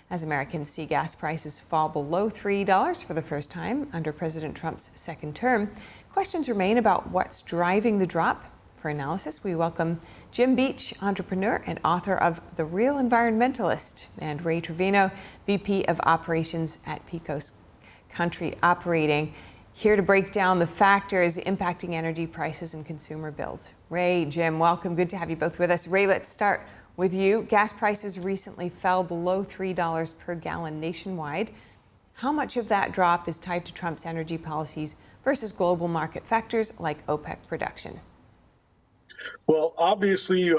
as Americans see gas prices fall below $3 for the first time under President Trump's second term. Questions remain about what's driving the drop. For analysis, we welcome Jim Beach, entrepreneur and author of The Real Environmentalist, and Ray Trevino, VP of Operations at Pecos Country Operating, here to break down the factors impacting energy prices and consumer bills. Ray, Jim, welcome. Good to have you both with us. Ray, let's start with you. Gas prices recently fell below $3 per gallon nationwide. How much of that drop is tied to Trump's energy policies versus global market factors like OPEC production? Well, obviously,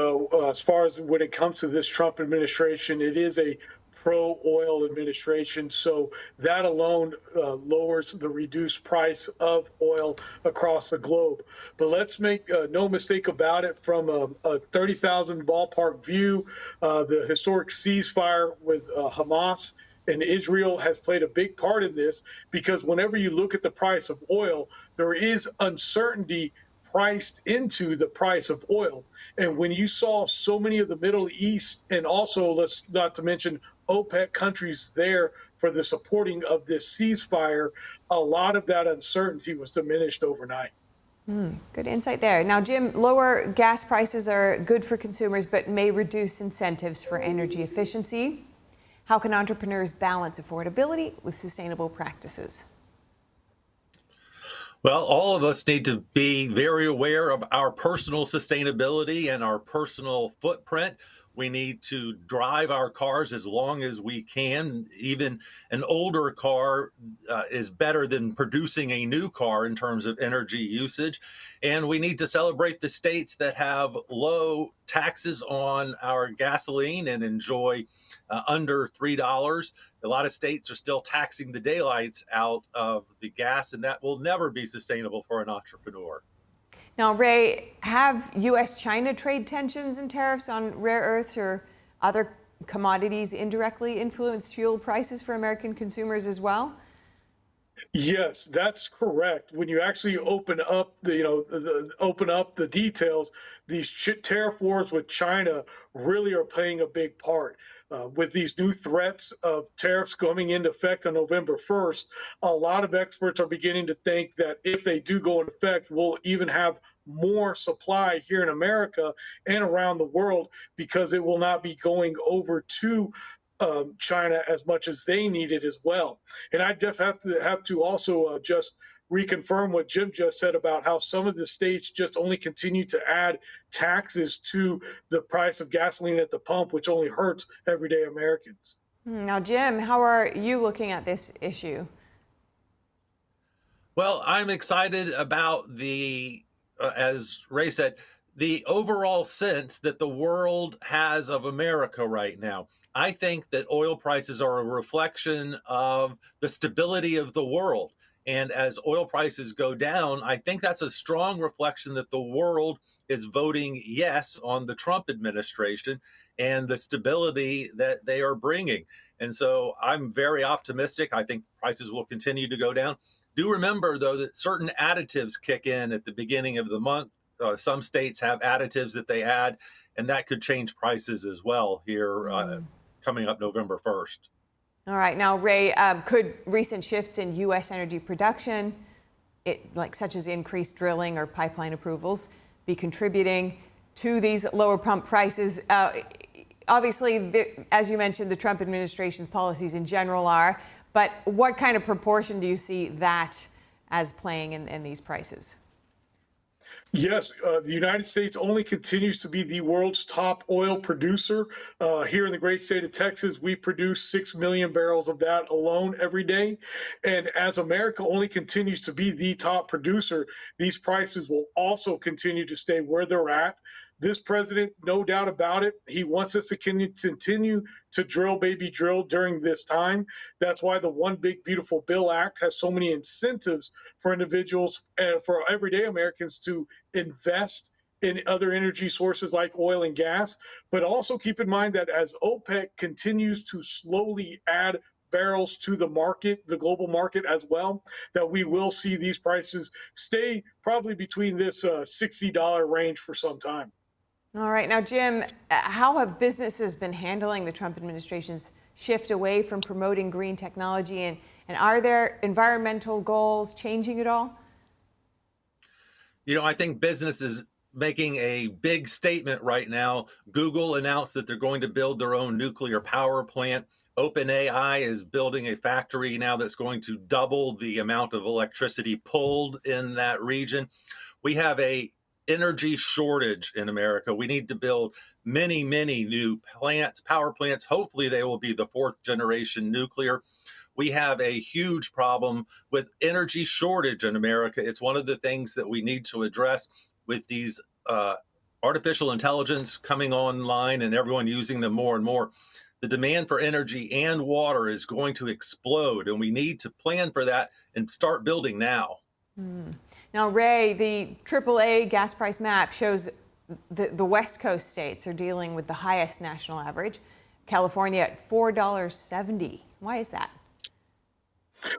as far as when it comes to this Trump administration, it is a pro-oil administration. So that alone lowers the reduced price of oil across the globe. But let's make no mistake about it, from a 30,000 ballpark view, the historic ceasefire with Hamas and Israel has played a big part in this, because whenever you look at the price of oil, there is uncertainty priced into the price of oil. And when you saw so many of the Middle East, and also let's not to mention OPEC countries there for the supporting of this ceasefire, a lot of that uncertainty was diminished overnight. Good insight there. Now, Jim, lower gas prices are good for consumers, but may reduce incentives for energy efficiency. How can entrepreneurs balance affordability with sustainable practices? Well, all of us need to be very aware of our personal sustainability and our personal footprint. We need to drive our cars as long as we can. Even an older car is better than producing a new car in terms of energy usage. And we need to celebrate the states that have low taxes on our gasoline and enjoy under $3. A lot of states are still taxing the daylights out of the gas, and that will never be sustainable for an entrepreneur. Now, Ray, have U.S.-China trade tensions and tariffs on rare earths or other commodities indirectly influenced fuel prices for American consumers as well? Yes, that's correct. When you actually open up the details, these tariff wars with China really are playing a big part. With these new threats of tariffs coming into effect on November 1st, a lot of experts are beginning to think that if they do go into effect, we'll even have more supply here in America and around the world, because it will not be going over to China as much as they need it as well. And I have to also just reconfirm what Jim just said about how some of the states just only continue to add taxes to the price of gasoline at the pump, which only hurts everyday Americans. Now, Jim, how are you looking at this issue? Well, I'm excited about as Ray said, the overall sense that the world has of America right now. I think that oil prices are a reflection of the stability of the world. And as oil prices go down, I think that's a strong reflection that the world is voting yes on the Trump administration and the stability that they are bringing. And so I'm very optimistic. I think prices will continue to go down. Do remember, though, that certain additives kick in at the beginning of the month. Some states have additives that they add, and that could change prices as well here coming up November 1st. All right. Now, Ray, could recent shifts in U.S. energy production, such as increased drilling or pipeline approvals, be contributing to these lower pump prices? Obviously, as you mentioned, the Trump administration's policies in general are, but what kind of proportion do you see that as playing in these prices? Yes, the United States only continues to be the world's top oil producer. Here in the great state of Texas, we produce 6 million barrels of that alone every day. And as America only continues to be the top producer, these prices will also continue to stay where they're at. This president, no doubt about it, he wants us to continue to drill, baby, drill during this time. That's why the One Big Beautiful Bill Act has so many incentives for individuals and for everyday Americans to invest in other energy sources like oil and gas. But also keep in mind that as OPEC continues to slowly add barrels to the market, the global market as well, that we will see these prices stay probably between this $60 range for some time. All right. Now, Jim, how have businesses been handling the Trump administration's shift away from promoting green technology? And are there environmental goals changing at all? I think business is making a big statement right now. Google announced that they're going to build their own nuclear power plant. OpenAI is building a factory now that's going to double the amount of electricity pulled in that region. We have a energy shortage in America. We need to build many, many new plants, power plants. Hopefully they will be the fourth generation nuclear. We have a huge problem with energy shortage in America. It's one of the things that we need to address with these artificial intelligence coming online and everyone using them more and more. The demand for energy and water is going to explode, and we need to plan for that and start building now. Now, Ray, the AAA gas price map shows the West Coast states are dealing with the highest national average. California at $4.70. Why is that?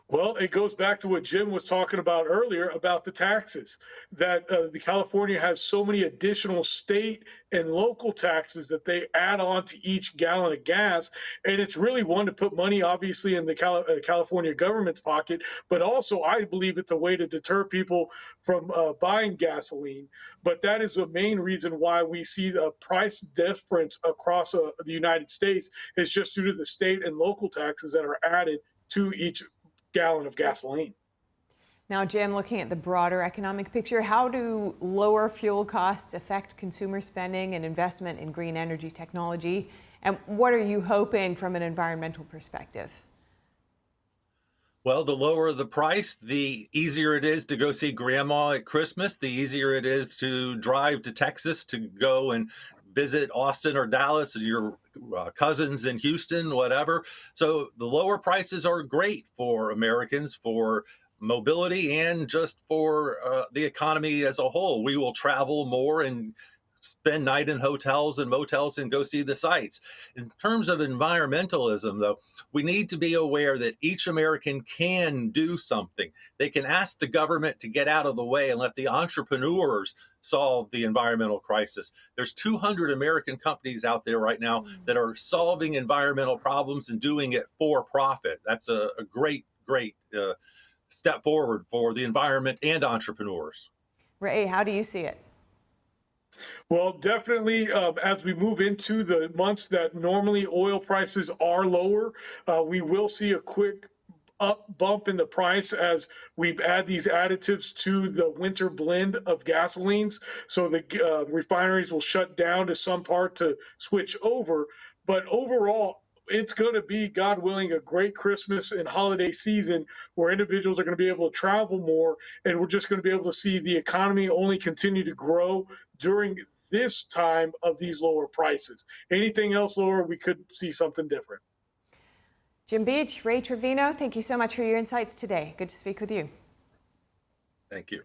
Well, it goes back to what Jim was talking about earlier about the taxes, that the California has so many additional state and local taxes that they add on to each gallon of gas. And it's really one to put money, obviously, in the California government's pocket, but also I believe it's a way to deter people from buying gasoline. But that is the main reason why we see the price difference across the United States is just due to the state and local taxes that are added to each gallon of gasoline. Now, Jim, looking at the broader economic picture, how do lower fuel costs affect consumer spending and investment in green energy technology? And what are you hoping from an environmental perspective? Well, the lower the price, the easier it is to go see grandma at Christmas, the easier it is to drive to Texas to go and visit Austin or Dallas or your cousins in Houston, whatever. So the lower prices are great for Americans, for mobility, and just for the economy as a whole. We will travel more and spend night in hotels and motels and go see the sights. In terms of environmentalism, though, we need to be aware that each American can do something. They can ask the government to get out of the way and let the entrepreneurs solve the environmental crisis. There's 200 American companies out there right now that are solving environmental problems and doing it for profit. That's a great step forward for the environment and entrepreneurs. Ray, how do you see it? Well, definitely, as we move into the months that normally oil prices are lower, we will see a quick up bump in the price as we add these additives to the winter blend of gasolines. So the refineries will shut down to some part to switch over. But overall, it's going to be, God willing, a great Christmas and holiday season where individuals are going to be able to travel more, and we're just going to be able to see the economy only continue to grow during this time of these lower prices. Anything else lower, we could see something different. Jim Beach, Ray Trevino, thank you so much for your insights today. Good to speak with you. Thank you.